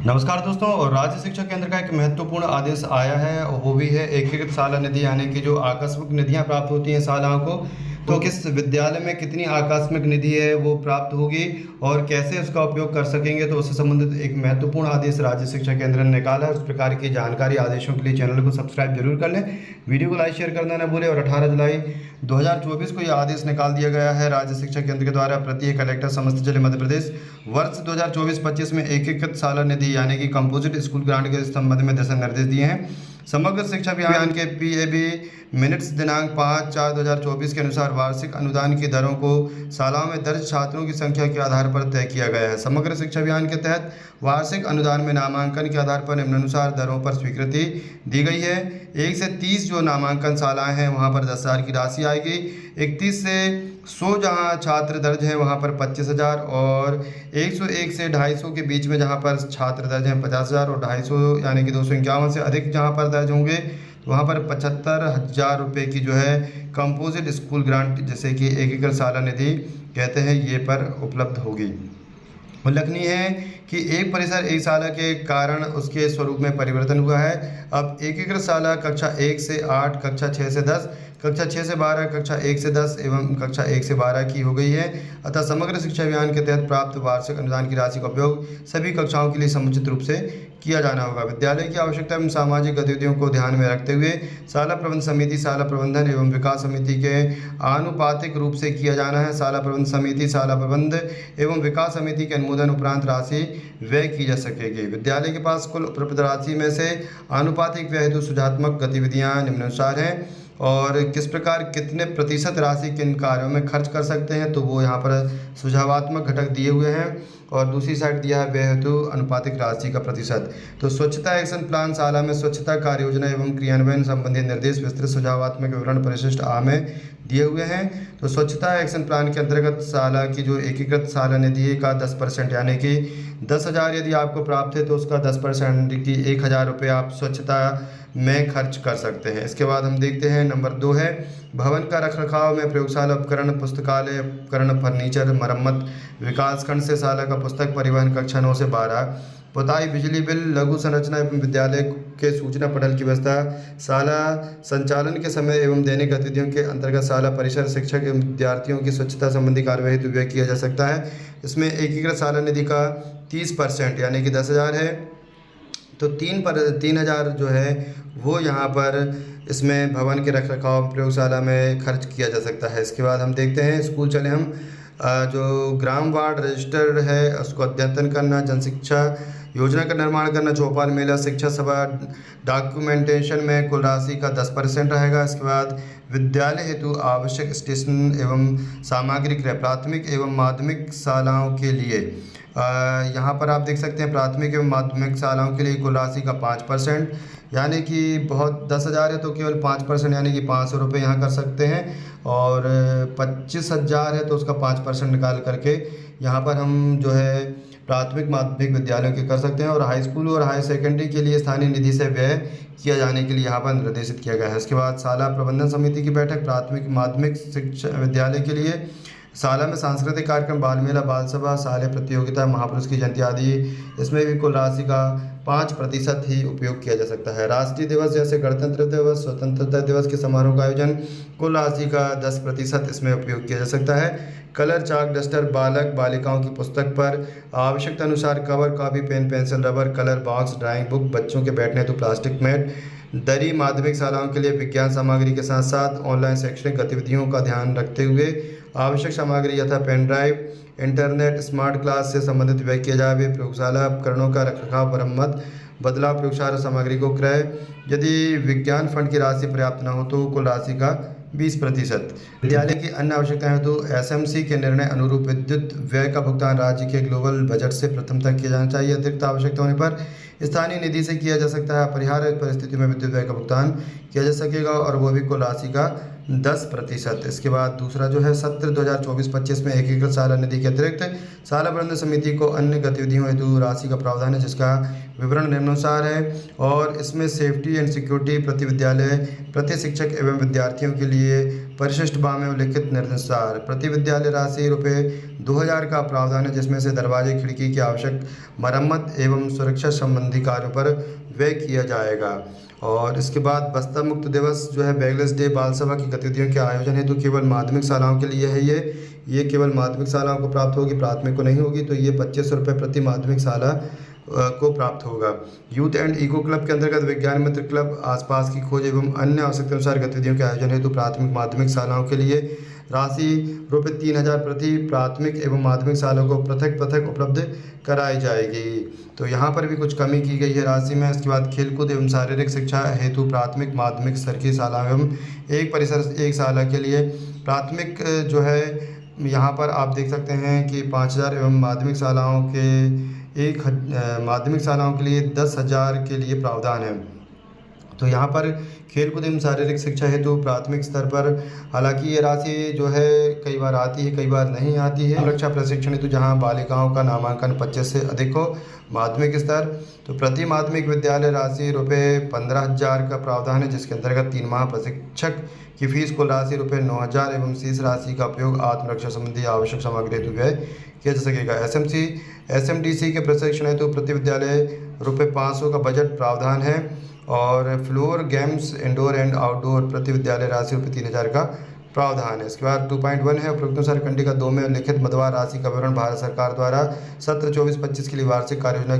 नमस्कार दोस्तों। और राज्य शिक्षा केंद्र का एक महत्वपूर्ण आदेश आया है और वो भी है एकीकृत सालाना निधि, यानी कि जो आकस्मिक निधियां प्राप्त होती हैं सालाना को, तो किस विद्यालय में कितनी आकस्मिक निधि है वो प्राप्त होगी और कैसे उसका उपयोग कर सकेंगे, तो उससे संबंधित एक महत्वपूर्ण आदेश राज्य शिक्षा केंद्र ने निकाला है। उस प्रकार की जानकारी आदेशों के लिए चैनल को सब्सक्राइब जरूर कर लें, वीडियो को लाइक शेयर करना न भूलें। और 18 जुलाई 2024 को यह आदेश निकाल दिया गया है राज्य शिक्षा केंद्र के द्वारा। प्रत्येक कलेक्टर समस्त जिले मध्य प्रदेश वर्ष 2024-25 में एकीकृत सालाना निधि यानी कि कंपोजिट स्कूल ग्रांट के संबंध में दिशा निर्देश दिए हैं। समग्र शिक्षा अभियान के PAB मिनट्स दिनांक 5/4/2024 के अनुसार वार्षिक अनुदान की दरों को शालाओं में दर्ज छात्रों की संख्या के आधार पर तय किया गया है। समग्र शिक्षा अभियान के तहत वार्षिक अनुदान में नामांकन के आधार पर निम्नानुसार दरों पर स्वीकृति दी गई है। 1 से 30 जो नामांकन शालाएं हैं वहां पर 10,000 की राशि आएगी। 31 से 100 जहां छात्र दर्ज हैं वहां पर 25,000, और 101 से 250 के बीच में जहां पर छात्र दर्ज हैं 50,000, और 250 यानी कि 251 से अधिक जहां पर दर्ज होंगे तो वहाँ पर 75,000 रुपये की जो है कंपोजिट स्कूल ग्रांट, जैसे कि एकीकृत सालाना निधि कहते हैं, ये पर उपलब्ध होगी। उल्लेखनीय है कि एक परिसर एक साला के कारण उसके स्वरूप में परिवर्तन हुआ है। अब एकीकृत साला कक्षा 1 से 8, कक्षा 6 से 10, कक्षा 6 से 12, कक्षा 1 से 10 एवं कक्षा 1 से 12 की हो गई है। अतः समग्र शिक्षा अभियान के तहत प्राप्त वार्षिक अनुदान की राशि का उपयोग सभी कक्षाओं के लिए समुचित रूप से किया जाना होगा। विद्यालय की आवश्यकता एवं सामाजिक गतिविधियों को ध्यान में रखते हुए शाला प्रबंध समिति, शाला प्रबंधन एवं विकास समिति के आनुपातिक रूप से किया जाना है। शाला प्रबंध समिति, शाला प्रबंध एवं विकास समिति के अनुमोदन उपरांत राशि व्यय की जा सकेगी। विद्यालय के पास कुल उपलब्ध राशि में से आनुपातिक व्यय हेतु सुझात्मक गतिविधियाँ निम्नानुसार हैं। और किस प्रकार कितने प्रतिशत राशि किन कार्यों में खर्च कर सकते हैं, तो वो यहाँ पर सुझावात्मक घटक दिए हुए हैं। और दूसरी साइड दिया है व्यय हेतु अनुपातिक राशि का प्रतिशत। तो स्वच्छता एक्शन प्लान शाला में स्वच्छता कार्य योजना एवं क्रियान्वयन संबंधी निर्देश विस्तृत सुझावात्मक विवरण परिशिष्ट आ में दिए हुए हैं। तो स्वच्छता एक्शन प्लान के अंतर्गत शाला की जो एकीकृत सालाना निधि का 10% यानी कि 10,000 यदि आपको प्राप्त है तो उसका 10% की 1,000 रुपये आप स्वच्छता में खर्च कर सकते हैं। इसके बाद हम देखते हैं नंबर 2 है भवन का रखरखाव में प्रयोगशाला उपकरण, पुस्तकालय उपकरण, फर्नीचर, मरम्मत, विकासखंड से शाला का पुस्तक परिवहन, कक्षा 9 से 12, पुताई, बिजली बिल, लघु संरचना एवं विद्यालय के सूचना पटल की व्यवस्था, शाला संचालन के समय एवं दैनिक गतिविधियों के अंतर्गत शाला परिसर, शिक्षक एवं विद्यार्थियों की स्वच्छता संबंधी कार्यवाही हेतु व्यय किया जा सकता है। इसमें एकीकृत सालाना निधि का 30% यानी कि 10,000 है, तो 3,000 जो है वो यहाँ पर इसमें भवन के रखरखाव प्रयोगशाला में खर्च किया जा सकता है। इसके बाद हम देखते हैं स्कूल चले हम जो ग्राम वार्ड रजिस्टर है उसको अद्यतन करना, जनशिक्षा योजना का निर्माण करना, चौपाल मेला, शिक्षा सभा डॉक्यूमेंटेशन में कुल राशि का 10% रहेगा। इसके बाद विद्यालय हेतु आवश्यक स्टेशन एवं सामग्री क्रय प्राथमिक एवं माध्यमिक शालाओं के लिए यहाँ पर आप देख सकते हैं प्राथमिक एवं माध्यमिक शालाओं के लिए कुल राशि का 5%, यानी कि बहुत 10,000 है तो केवल 5% यानी कि 500 रुपये यहाँ कर सकते हैं। और 25,000 है तो उसका 5% निकाल करके यहाँ पर हम जो है प्राथमिक माध्यमिक विद्यालयों के कर सकते हैं। और हाई स्कूल और हाई सेकेंडरी के लिए स्थानीय निधि से व्यय किया जाने के लिए यहाँ पर निर्देशित किया गया है। इसके बाद शाला प्रबंधन समिति की बैठक प्राथमिक माध्यमिक शिक्षा विद्यालय के लिए शाला में सांस्कृतिक कार्यक्रम, बाल मेला, बाल सभा, शालेय प्रतियोगिता, महापुरुष की जयंती आदि, इसमें भी कुल राशि का 5% ही उपयोग किया जा सकता है। राष्ट्रीय दिवस जैसे गणतंत्र दिवस, स्वतंत्रता दिवस के समारोह का आयोजन, कुल राशि का 10% इसमें उपयोग किया जा सकता है। कलर, चाक, डस्टर, बालक बालिकाओं की पुस्तक पर आवश्यकता अनुसार cover, copy, pen, pencil, rubber, colour box, drawing book, बच्चों के बैठने हेतु प्लास्टिक मैट, दरी, माध्यमिक शालाओं के लिए विज्ञान सामग्री के साथ साथ ऑनलाइन शैक्षणिक गतिविधियों का ध्यान रखते हुए आवश्यक सामग्री यथा pen drive, internet, smart class से संबंधित व्यय किया जाए। प्रयोगशाला उपकरणों का रखरखाव, मरम्मत, बदलाव, प्रयोगशाला सामग्री को क्रय। यदि विज्ञान फंड की राशि पर्याप्त न हो तो कुल राशि का 20%। विद्यालय की अन्य आवश्यकताएं हैं तो SMC के निर्णय अनुरूप विद्युत व्यय का भुगतान राज्य के ग्लोबल बजट से प्रथम तक किया जाना चाहिए। अतिरिक्त आवश्यकता होने पर स्थानीय निधि से किया जा सकता है। अपरिहार्य परिस्थिति में विद्युत व्यय का भुगतान किया जा सकेगा और वो भी कुल राशि का 10%। इसके बाद दूसरा जो है सत्र 2024-25 में एकीकृत सालाना निधि के अतिरिक्त शाला प्रबंधन समिति को अन्य गतिविधियों हेतु राशि का प्रावधान है, जिसका विवरण निम्नानुसार है। और इसमें सेफ्टी एंड सिक्योरिटी प्रति विद्यालय, प्रति शिक्षक एवं विद्यार्थियों के लिए परिशिष्ट में उल्लिखित निर्देशानुसार प्रति विद्यालय राशि ₹2000 का प्रावधान है, जिसमें से दरवाजे खिड़की की आवश्यक मरम्मत एवं सुरक्षा संबंधी कार्यों पर व्यय किया जाएगा। और इसके बाद बस्ता मुक्त दिवस जो है बैगलेस डे बाल सभा की गतिविधियों के आयोजन हेतु केवल माध्यमिक शालाओं के लिए है। ये केवल माध्यमिक शालाओं को प्राप्त होगी, प्राथमिक को नहीं होगी। तो ये 2500 रुपये प्रति माध्यमिक शाला को प्राप्त होगा। यूथ एंड इको क्लब के अंतर्गत विज्ञान मित्र क्लब आसपास की खोज एवं अन्य आवश्यकता अनुसार गतिविधियों के आयोजन हेतु प्राथमिक माध्यमिक शालाओं के लिए राशि ₹3000 प्रति प्राथमिक एवं माध्यमिक शालाओं को पृथक पृथक उपलब्ध कराई जाएगी। तो यहाँ पर भी कुछ कमी की गई है राशि में। इसके बाद खेलकूद एवं शारीरिक शिक्षा हेतु प्राथमिक माध्यमिक स्तर की शाला एवं एक परिसर एक शाला के लिए प्राथमिक जो है यहाँ पर आप देख सकते हैं कि 5000 एवं माध्यमिक शालाओं के लिए 10,000 के लिए प्रावधान है। तो यहाँ पर खेलकूद एवं शारीरिक शिक्षा हेतु प्राथमिक स्तर पर हालांकि ये राशि जो है कई बार आती है, कई बार नहीं आती है। सुरक्षा प्रशिक्षण हेतु जहाँ बालिकाओं का नामांकन 25 से अधिक हो माध्यमिक स्तर, तो प्रति माध्यमिक विद्यालय राशि ₹15,000 का प्रावधान है, जिसके अंतर्गत 3 माह प्रशिक्षक की फीस कुल राशि ₹9,000 एवं शेष राशि का उपयोग आत्मरक्षा संबंधी आवश्यक सामग्री हेतु व्यय किया जा सकेगा। SMDC के प्रशिक्षण हेतु प्रति विद्यालय ₹500 का बजट प्रावधान है। और floor games indoor and outdoor प्रति विद्यालय राशि ₹3000 का प्रावधान है। इसके बाद 2.1 है उपरोक्तानुसार खंडिका 2 में लिखित मदवार राशि का विवरण भारत सरकार द्वारा सत्र 24-25 के लिए वार्षिक कार्ययोजना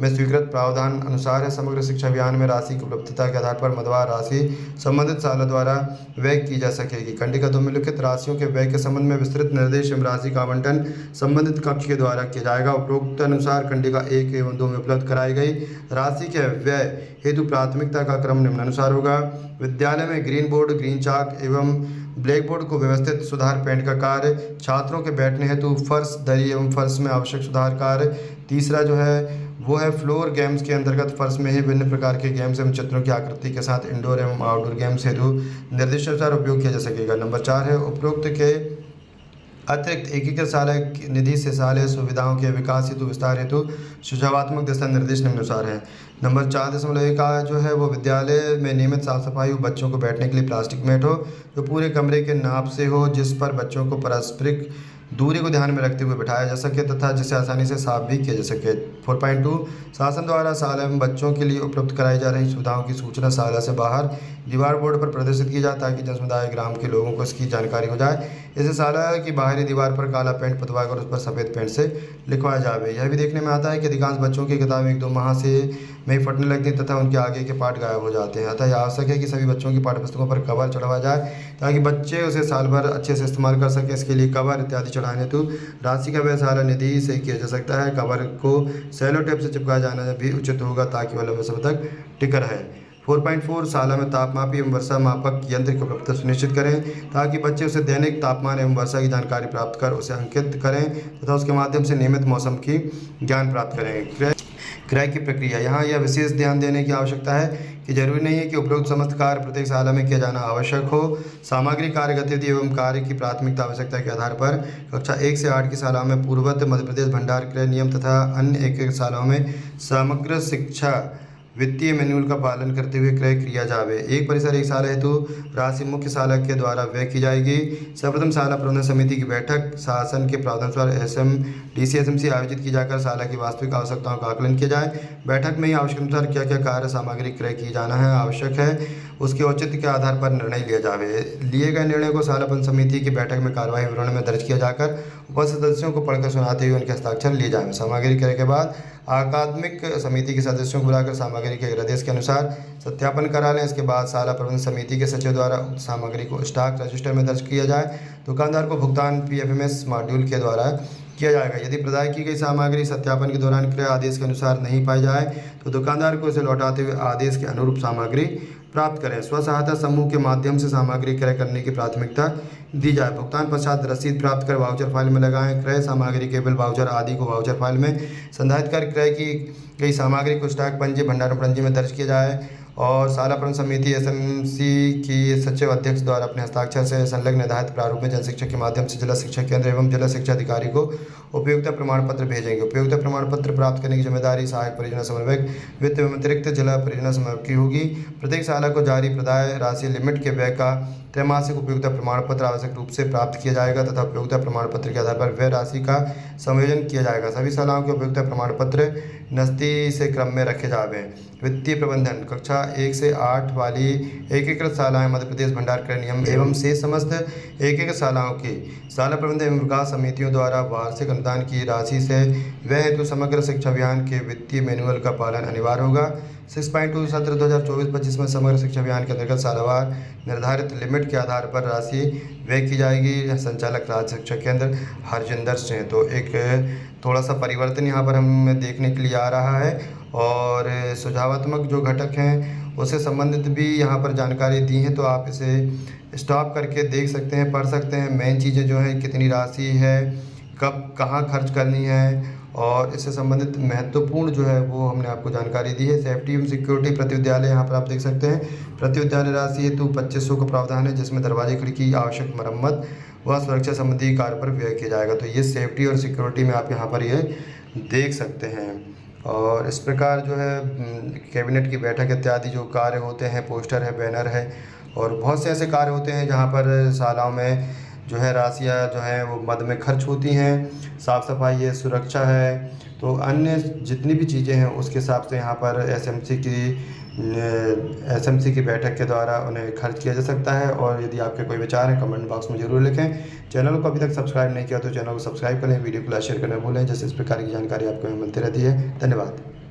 में स्वीकृत प्रावधान अनुसार है। समग्र शिक्षा अभियान में राशि की उपलब्धता के आधार पर मदवार राशि संबंधित शाला द्वारा व्यय की जा सकेगी। खंडिका 2 में लिखित राशियों के व्यय के संबंध में विस्तृत निर्देश एवं राशि का आवंटन संबंधित कक्ष के द्वारा किया जाएगा। उपरोक्त अनुसार खंडिका 1 एवं 2 में उपलब्ध कराई गई राशि के व्यय हेतु प्राथमिकता का क्रम निम्नानुसार होगा। विद्यालय में ग्रीन बोर्ड, ग्रीन चाक एवं ब्लैक बोर्ड को व्यवस्थित सुधार पेंट का कार्य, छात्रों के बैठने हेतु फर्श दरी एवं फर्श में आवश्यक सुधार कार्य। तीसरा जो है वो है फ्लोर गेम्स के अंतर्गत फर्श में ही विभिन्न प्रकार के गेम्स एवं चित्रों की आकृति के साथ इंडोर एवं आउटडोर गेम्स हेतु निर्देशानुसार उपयोग किया जा सकेगा। नंबर 4 है उपरोक्त के अतिरिक्त एकीकृत शाला निधि से शालेय सुविधाओं के विकास हेतु विस्तार हेतु सुझावात्मक दिशा निर्देश निम्नानुसार है। नंबर 4.1 का जो है वो विद्यालय में नियमित साफ सफाई हो, बच्चों को बैठने के लिए प्लास्टिक मैट हो जो पूरे कमरे के नाप से हो, जिस पर बच्चों को पारस्परिक दूरी को ध्यान में रखते हुए बिठाया जा सके तथा जिसे आसानी से साफ भी किया जा सके। 4.2 शासन द्वारा शाला में बच्चों के लिए उपलब्ध कराई जा रही सुविधाओं की सूचना शाला से बाहर दीवार बोर्ड पर प्रदर्शित की जाए ताकि जनसमुदाय ग्राम के लोगों को इसकी जानकारी हो जाए। इसे शाला की बाहरी दीवार पर काला पेंट पुतवाकर उस पर सफ़ेद पेंट से लिखवाया जाए। यह भी देखने में आता है कि अधिकांश बच्चों की किताबें 1-2 माह से में फटने लगती हैं तथा उनके आगे के पार्ट गायब हो जाते हैं। अतः यह आवश्यक है कि सभी बच्चों की पाठ्यपुस्तकों पर कवर चढ़ाया जाए ताकि बच्चे उसे साल भर अच्छे से इस्तेमाल कर सकें। इसके लिए कवर इत्यादि चढ़ाने हेतु राशि का व्यय शाला निधि से किया जा सकता है। कवर को सेलो टेप से चिपकाया जाना भी उचित होगा ताकि वह लंबे समय तक टिका रहे। 4.4 शाला में तापमापी एवं वर्षा मापक यंत्र की उपलब्धता सुनिश्चित करें ताकि बच्चे उसे दैनिक तापमान एवं वर्षा की जानकारी प्राप्त कर उसे अंकित करें तथा उसके माध्यम से नियमित मौसम की ज्ञान प्राप्त करें। क्रय की प्रक्रिया, यहाँ यह विशेष ध्यान देने की आवश्यकता है कि जरूरी नहीं है कि उपरोक्त समस्त कार्य प्रत्येक शाला में किया जाना आवश्यक हो। सामग्री कार्य गतिविधि एवं कार्य की प्राथमिकता आवश्यकता के आधार पर कक्षा 1 से 8 की शालाओं में पूर्ववत मध्य प्रदेश भंडार क्रय नियम तथा अन्य एक शालाओं में समग्र शिक्षा वित्तीय मैनुअल का पालन करते हुए क्रय किया जावे। एक परिसर एक शाला हेतु राशि मुख्य शाला के द्वारा व्यय की जाएगी। सर्वप्रथम शाला प्रबंधन समिति की बैठक शासन के प्रावधानुसार SMDC SMC आयोजित की जाकर शाला की वास्तविक आवश्यकताओं का आकलन किया जाए। बैठक में ही आवश्यकता अनुसार क्या क्या कार्य सामग्री क्रय की जाना है आवश्यक है उसके औचित्य के आधार पर निर्णय लिया जावे। लिए गए निर्णय को शाला प्रबंधन समिति की बैठक में कार्यवाही विवरण में दर्ज किया जाकर उपस्थित सदस्यों को पढ़कर सुनाते हुए उनके हस्ताक्षर लिए जाए। सामग्री क्रय के बाद अकादमिक समिति के सदस्यों को बुलाकर सामग्री के निर्देश के अनुसार सत्यापन करा लें। इसके बाद शाला प्रबंधन समिति के सचिव द्वारा उक्त सामग्री को स्टॉक रजिस्टर में दर्ज किया जाए। दुकानदार को भुगतान PFMS मॉड्यूल के द्वारा किया जाएगा। यदि प्रदाय की गई सामग्री सत्यापन के दौरान क्रय आदेश के अनुसार नहीं पाई जाए तो दुकानदार को इसे लौटाते हुए आदेश के अनुरूप सामग्री प्राप्त करें। स्व सहायता समूह के माध्यम से सामग्री क्रय करने की प्राथमिकता दी जाए। भुगतान पश्चात रसीद प्राप्त कर वाउचर फाइल में लगाएं। क्रय सामग्री के बिल वाउचर आदि को वाउचर फाइल में संधारित कर क्रय की गई सामग्री को स्टॉक पंजी भंडारण पंजी में दर्ज किया जाए और शाला प्रबंध समिति एसएमसी की सचिव अध्यक्ष द्वारा अपने हस्ताक्षर से संलग्न निर्धारित प्रारूप में जन शिक्षक के माध्यम से जिला शिक्षा केंद्र एवं जिला शिक्षा अधिकारी को उपयोगिता प्रमाण पत्र भेजेंगे। उपयोगिता प्रमाण पत्र प्राप्त करने की जिम्मेदारी सहायक परियोजना समन्वयक वित्त एवं अतिरिक्त जिला परियोजना समन्वयक की होगी। प्रत्येक शाला को जारी प्रदाय राशि लिमिट के व्यय का त्रैमासिक उपयोगिता प्रमाण पत्र आवश्यक रूप से प्राप्त किया जाएगा तथा उपयोगिता प्रमाण पत्र के आधार पर व्यय राशि का समायोजन किया जाएगा। सभी शालाओं के उपयोगिता प्रमाण पत्र नस्ती से क्रम में रखे जावे। वित्तीय प्रबंधन कक्षा 1 से 8 वाली एकीकृत शालाएं मध्य प्रदेश भंडारकर नियम एवं से समस्त एकीकृत शालाओं की शाला प्रबंधन एवं विकास समितियों द्वारा वार्षिक अनुदान की राशि से व्यय हेतु समग्र शिक्षा अभियान के वित्तीय मैनुअल का पालन अनिवार्य होगा। 6.2 सत्र 2024-25 में समग्र शिक्षा अभियान के अंतर्गत सालावार निर्धारित लिमिट के आधार पर राशि व्यय की जाएगी। संचालक राज्य शिक्षा केंद्र हरजिंदर सिंह। तो एक थोड़ा सा परिवर्तन यहाँ पर हमें देखने के लिए आ रहा है और सुझावात्मक जो घटक हैं उससे संबंधित भी यहाँ पर जानकारी दी है, तो आप इसे स्टॉप करके देख सकते हैं, पढ़ सकते हैं। मेन चीज़ें जो है कितनी राशि है, कब कहाँ खर्च करनी है और इससे संबंधित महत्वपूर्ण जो है वो हमने आपको जानकारी दी है। सेफ्टी एवं सिक्योरिटी प्रति विद्यालय यहाँ पर आप देख सकते हैं। प्रति विद्यालय राशि हेतु 2500 का प्रावधान है जिसमें दरवाजे खिड़की आवश्यक मरम्मत व सुरक्षा संबंधी कार्य पर व्यय किया जाएगा। तो ये सेफ्टी और सिक्योरिटी में आप यहाँ पर ये देख सकते हैं। और इस प्रकार जो है कैबिनेट की बैठक इत्यादि जो कार्य होते हैं, पोस्टर है, बैनर है और बहुत से ऐसे कार्य होते हैं जहाँ पर शालाओं में जो है राशियाँ जो हैं वो मद में खर्च होती हैं। साफ़ सफाई है, सुरक्षा है, तो अन्य जितनी भी चीज़ें हैं उसके हिसाब से यहाँ पर एसएमसी की बैठक के द्वारा उन्हें खर्च किया जा सकता है। और यदि आपके कोई विचार हैं कमेंट बॉक्स में ज़रूर लिखें। चैनल को अभी तक सब्सक्राइब नहीं किया तो चैनल को सब्सक्राइब करें, वीडियो को लाइक शेयर करना भूलें, जैसे इस प्रकार की जानकारी आपको मिलती रहती है। धन्यवाद।